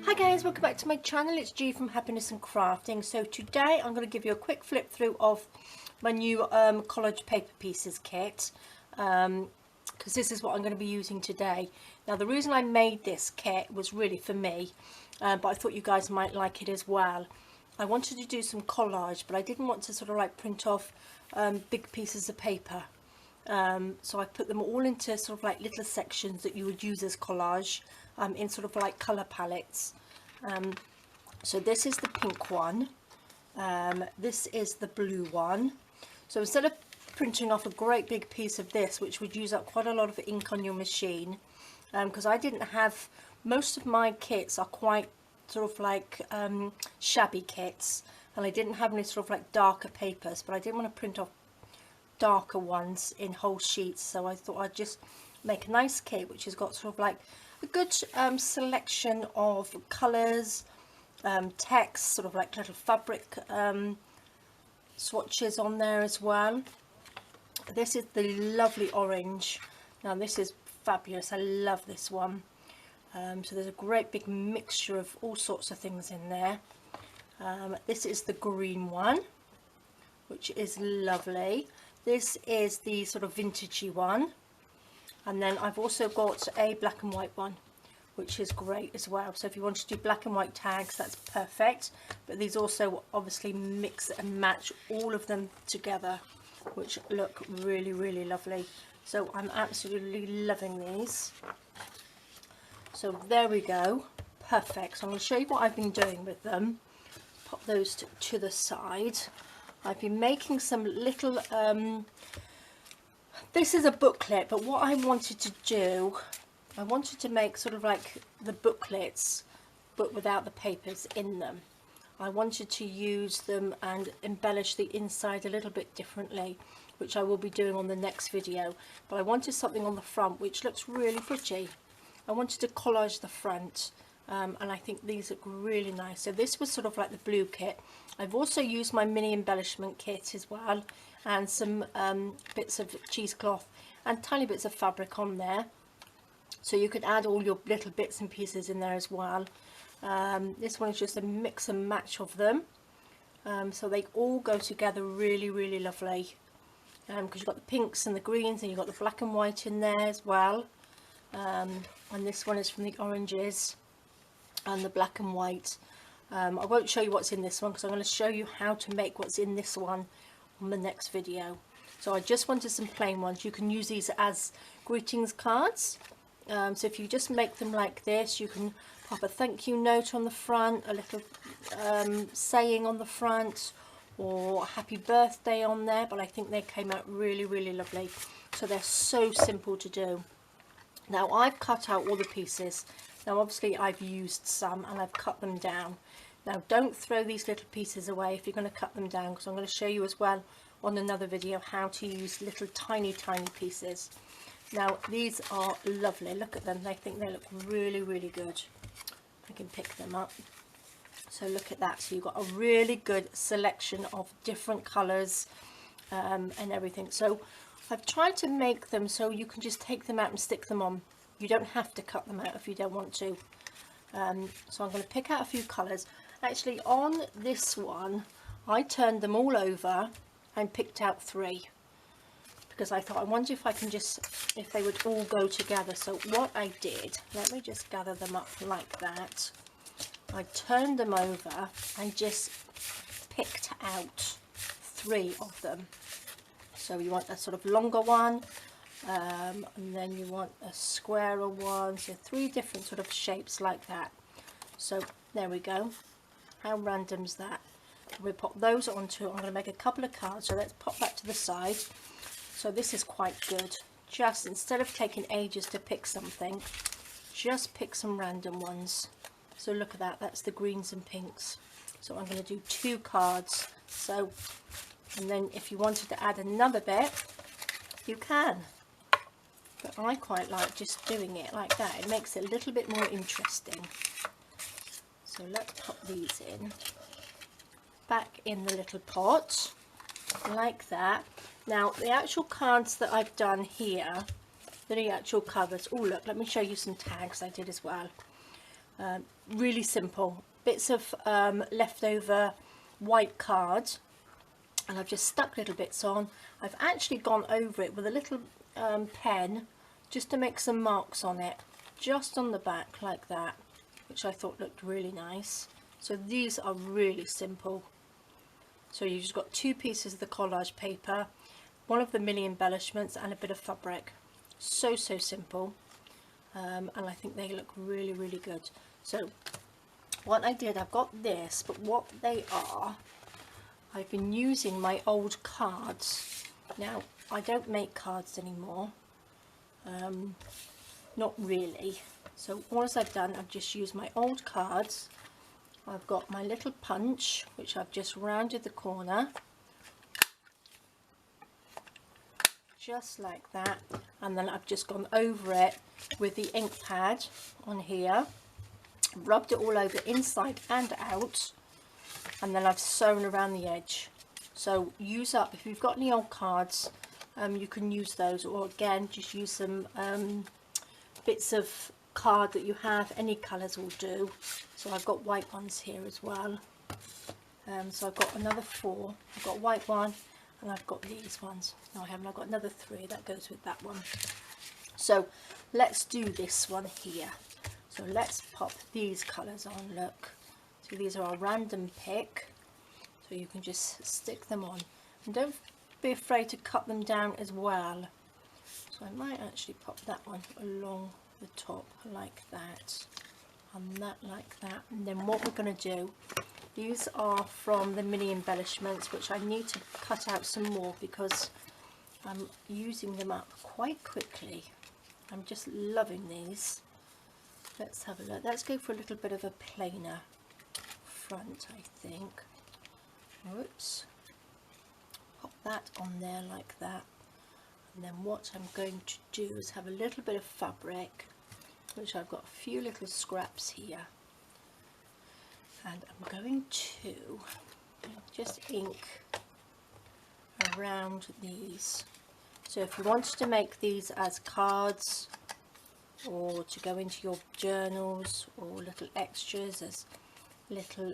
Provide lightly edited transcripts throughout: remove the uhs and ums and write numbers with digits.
Hi guys, welcome back to my channel. It's G from Happiness and Crafting. So today I'm going to give you a quick flip through of my new collage paper pieces kit, because this is what I'm going to be using today. Now the reason I made this kit was really for me, but I thought you guys might like it as well. I wanted to do some collage, but I didn't want to sort of like print off big pieces of paper. So I put them all into sort of like little sections that you would use as collage, in sort of like colour palettes. So this is the pink one, this is the blue one. So instead of printing off a great big piece of this, which would use up quite a lot of ink on your machine, because I didn't have, most of my kits are quite sort of like shabby kits, and I didn't have any sort of like darker papers, but I didn't want to print off darker ones in whole sheets, so I thought I'd just make a nice kit which has got sort of like a good selection of colours, text, sort of like little fabric swatches on there as well. This is the lovely orange. Now this is fabulous, I love this one. So there's a great big mixture of all sorts of things in there. This is the green one, which is lovely. This is the sort of vintagey one, and then I've also got a black and white one, which is great as well. So if you want to do black and white tags, that's perfect, but these also obviously mix and match all of them together, which look really, really lovely. So I'm absolutely loving these. So there we go, perfect. So I'm going to show you what I've been doing with them. Pop those to the side. I've been making some little, this is a booklet, but what I wanted to do, I wanted to make sort of like the booklets, but without the papers in them. I wanted to use them and embellish the inside a little bit differently, which I will be doing on the next video. But I wanted something on the front which looks really pretty. I wanted to collage the front. And I think these look really nice. So this was sort of like the blue kit. I've also used my mini embellishment kit as well, and some bits of cheesecloth and tiny bits of fabric on there, so you could add all your little bits and pieces in there as well. This one is just a mix and match of them, so they all go together really, really lovely, because you've got the pinks and the greens, and you've got the black and white in there as well. And this one is from the oranges and the black and white. I won't show you what's in this one, because I'm going to show you how to make what's in this one on the next video. So I just wanted some plain ones. You can use these as greetings cards. So if you just make them like this, you can pop a thank you note on the front, a little saying on the front, or happy birthday on there. But I think they came out really, really lovely. So they're so simple to do. Now I've cut out all the pieces. Now obviously I've used some and I've cut them down. Now don't throw these little pieces away if you're going to cut them down, because I'm going to show you as well on another video how to use little tiny pieces. Now these are lovely, look at them, I think they look really, really good. I can pick them up. So look at that, so you've got a really good selection of different colours and everything. So I've tried to make them so you can just take them out and stick them on. You don't have to cut them out if you don't want to. So I'm going to pick out a few colours. Actually, on this one, I turned them all over and picked out 3. Because I thought, I wonder if I can just, if they would all go together. So what I did, let me just gather them up like that. I turned them over and just picked out 3 of them. So you want a sort of longer one, and then you want a squarer one, so 3 different sort of shapes like that. So there we go. How random's that? We'll pop those onto, I'm going to make a couple of cards, so let's pop that to the side. So this is quite good. Just instead of taking ages to pick something, just pick some random ones. So look at that, that's the greens and pinks. So I'm going to do 2 cards. So, and then if you wanted to add another bit, you can. But I quite like just doing it like that. It makes it a little bit more interesting. So let's pop these in. Back in the little pot. Like that. Now the actual cards that I've done here, the actual covers. Oh look, let me show you some tags I did as well. Really simple. Bits of leftover white card, and I've just stuck little bits on. I've actually gone over it with a little pen just to make some marks on it, just on the back like that, which I thought looked really nice. So these are really simple. So you've just got 2 pieces of the collage paper, one of the mini embellishments, and a bit of fabric. So simple, and I think they look really good. So what I did, I've got this, but what they are, I've been using my old cards. Now I don't make cards anymore, not really. So all I've done, I've just used my old cards. I've got my little punch, which I've just rounded the corner, just like that, and then I've just gone over it with the ink pad on here, rubbed it all over inside and out, and then I've sewn around the edge. So use up, if you've got any old cards, you can use those, or again just use some bits of card that you have, any colours will do. So I've got white ones here as well, so I've got another 4. I've got white one, and I've got these ones. No, I haven't. I've got another 3 that goes with that one. So let's do this one here. So let's pop these colours on. Look, so these are a random pick, so you can just stick them on, and don't be afraid to cut them down as well. So I might actually pop that one along the top like that, and that like that. And then what we're going to do, these are from the mini embellishments, which I need to cut out some more because I'm using them up quite quickly. I'm just loving these. Let's have a look. Let's go for a little bit of a plainer front, I think. Whoops. Pop that on there like that. And then what I'm going to do is have a little bit of fabric, which I've got a few little scraps here, and I'm going to just ink around these. So if you wanted to make these as cards, or to go into your journals, or little extras as little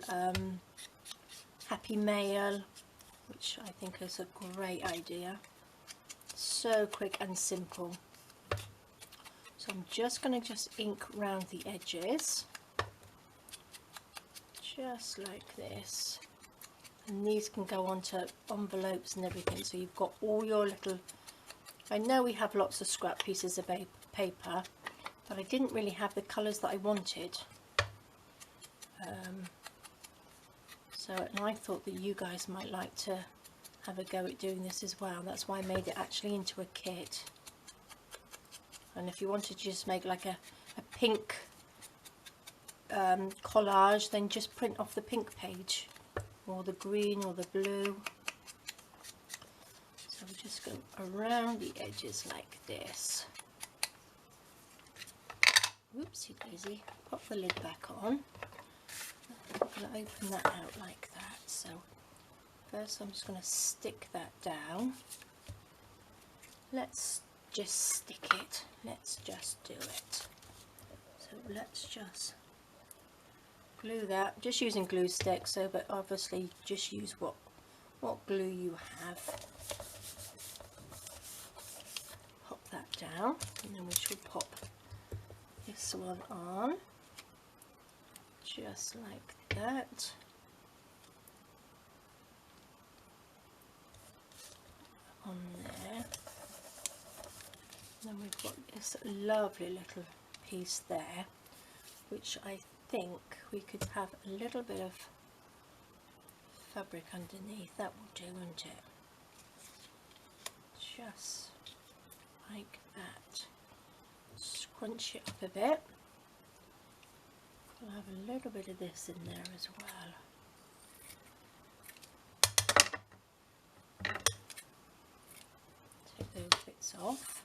happy mail, which I think is a great idea. So quick and simple. So I'm just going to ink around the edges, just like this, and these can go onto envelopes and everything. So you've got all your little, I know we have lots of scrap pieces of paper, but I didn't really have the colours that I wanted. And I thought that you guys might like to have a go at doing this as well. That's why I made it actually into a kit. And if you wanted to just make like a pink collage, then just print off the pink page, or the green or the blue. So we just go around the edges like this. Oopsie daisy. Pop the lid back on. I'm going to open that out like that. So first I'm just going to stick that down. Let's just stick it. Let's just do it. So let's just glue that, just using glue sticks, so but obviously just use what glue you have. Pop that down, and then we shall pop this one on, just like that. On there. Then we've got this lovely little piece there, which I think we could have a little bit of fabric underneath. That will do, won't it? Just like that. Scrunch it up a bit. We'll have a little bit of this in there as well. Take those bits off.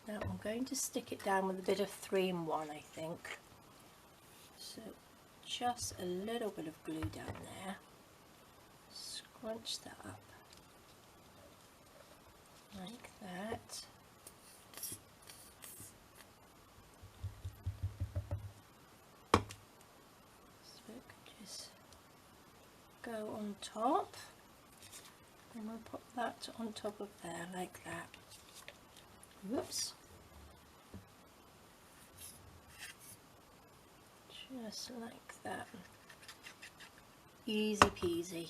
Now I'm going to stick it down with a bit of 3-in-1, I think. So just a little bit of glue down there. Scrunch that up like that. top, and we'll put that on top of there like that. Whoops. Just like that. Easy peasy.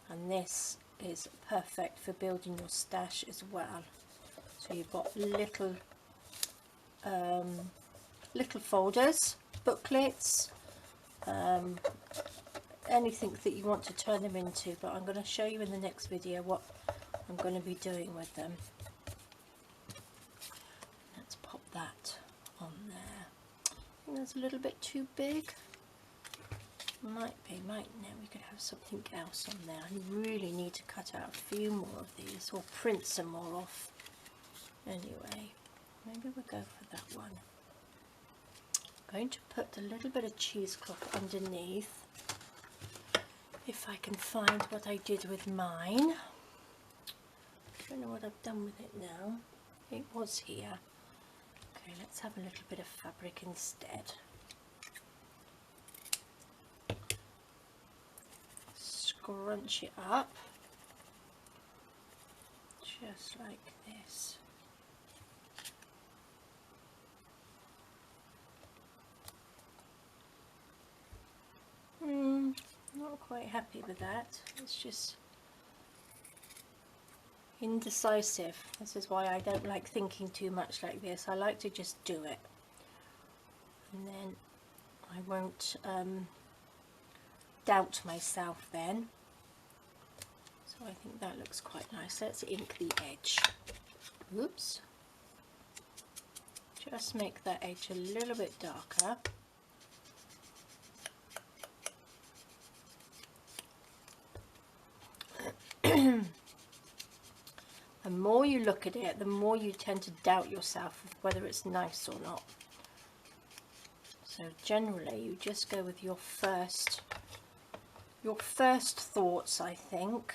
And this is perfect for building your stash as well. So you've got little little folders, booklets, anything that you want to turn them into, but I'm going to show you in the next video what I'm going to be doing with them. Let's pop that on there. I think that's a little bit too big. Might be, might no, we could have something else on there. I really need to cut out a few more of these or print some more off. Anyway, maybe we'll go for that one. I'm going to put a little bit of cheesecloth underneath, if I can find what I did with mine. I don't know what I've done with it now. It was here. Okay, let's have a little bit of fabric instead. Scrunch it up, just like this. Not quite happy with that. It's just indecisive. This is why I don't like thinking too much like this. I like to just do it, and then I won't doubt myself then. So I think that looks quite nice. Let's ink the edge. Oops. Just make that edge a little bit darker. The more you look at it, the more you tend to doubt yourself of whether it's nice or not. So generally you just go with your first thoughts, I think.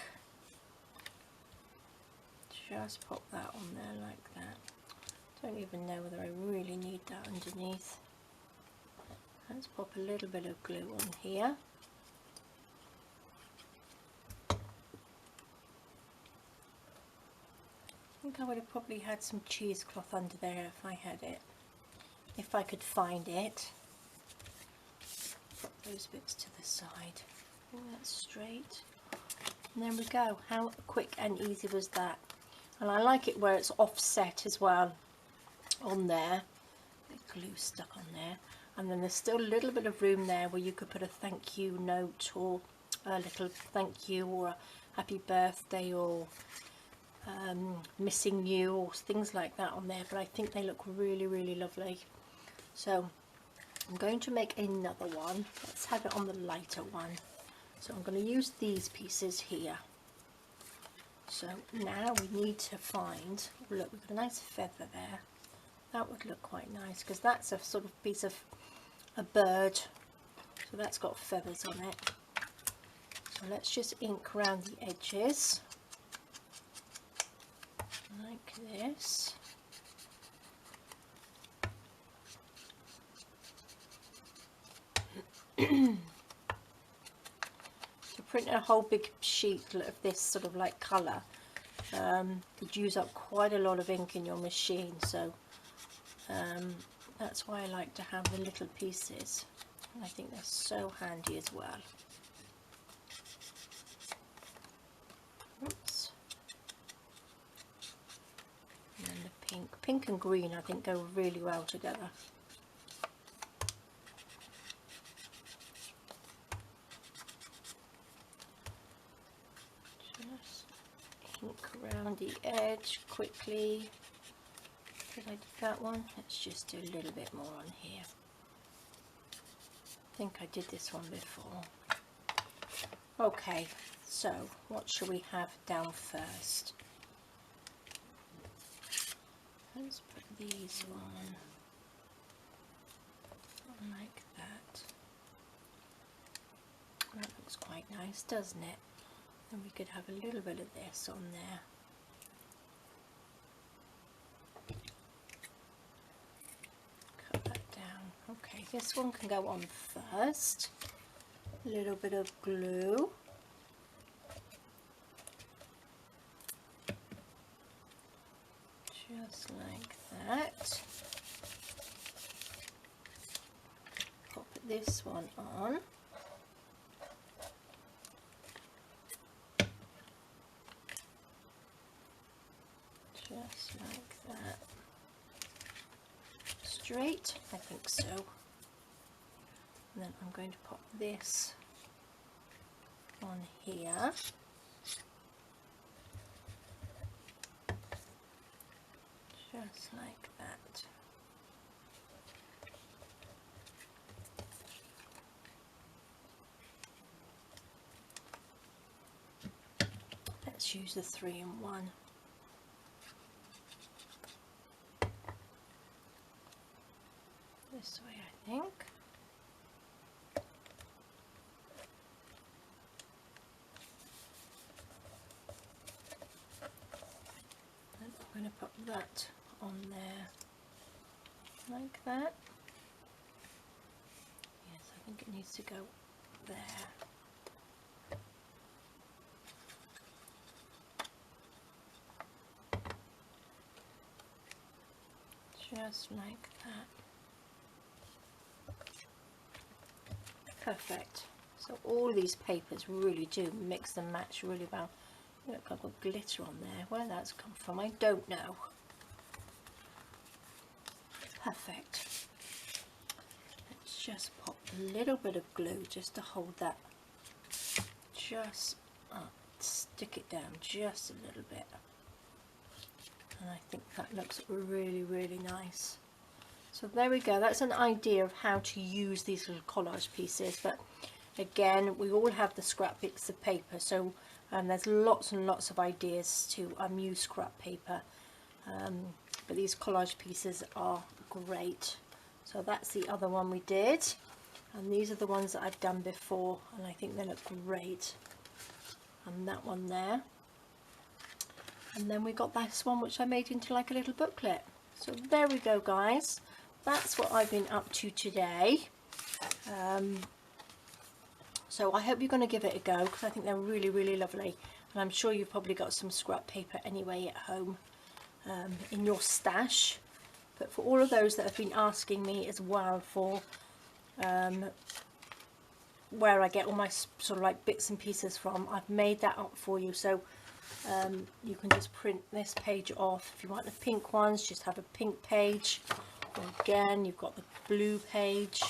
Just pop that on there like that. Don't even know whether I really need that underneath. Let's pop a little bit of glue on here. I think I would have probably had some cheesecloth under there if I had it, if I could find it. Put those bits to the side. Bring that straight. And there we go. How quick and easy was that? And I like it where it's offset as well on there. Glue stuck on there. And then there's still a little bit of room there where you could put a thank you note or a little thank you or a happy birthday or missing you or things like that on there, but I think they look really, really lovely. So I'm going to make another one. Let's have it on the lighter one. So I'm going to use these pieces here. So now we need to find, look, we've got a nice feather there. That would look quite nice because that's a sort of piece of a bird, so that's got feathers on it. So let's just ink around the edges like this. So printing a whole big sheet of this sort of like colour could use up quite a lot of ink in your machine, so that's why I like to have the little pieces. I think they're so handy as well. Oops. And then the pink and green I think go really well together. Just ink around the edge quickly. Did I do that one? Let's just do a little bit more on here. I think I did this one before. Okay, so what shall we have down first? Let's put these on like that. That looks quite nice, doesn't it? And we could have a little bit of this on there. Cut that down. Okay, this one can go on first. A little bit of glue. just like that. Pop this one on. Just like that. Straight, I think so. And then I'm going to pop this on here. Just like that. Let's use the 3-in-1. This way, I think. And I'm going to put that on there like that. Yes, I think it needs to go there. Just like that. Perfect. So all these papers really do mix and match really well. Look, I've got glitter on there. Where that's come from, I don't know. Perfect. Let's just pop a little bit of glue just to hold that. Just stick it down just a little bit. And I think that looks really, really nice. So there we go, that's an idea of how to use these little collage pieces. But again, we all have the scrap bits of paper, so there's lots and lots of ideas to use scrap paper. But these collage pieces are great. So that's the other one we did. And these are the ones that I've done before, and I think they look great. And that one there. And then we got this one which I made into like a little booklet. So there we go, guys. That's what I've been up to today. So I hope you're going to give it a go, because I think they're really, really lovely. And I'm sure you've probably got some scrap paper anyway at home in your stash. But for all of those that have been asking me as well for where I get all my sort of like bits and pieces from, I've made that up for you. So you can just print this page off. If you want the pink ones, just have a pink page. Or again, you've got the blue page,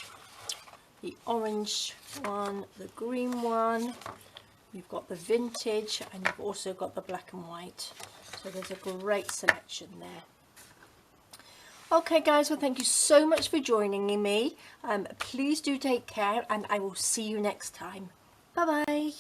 the orange one, the green one, you've got the vintage, and you've also got the black and white. So there's a great selection there. Okay guys, well thank you so much for joining me. Please do take care, and I will see you next time. Bye bye.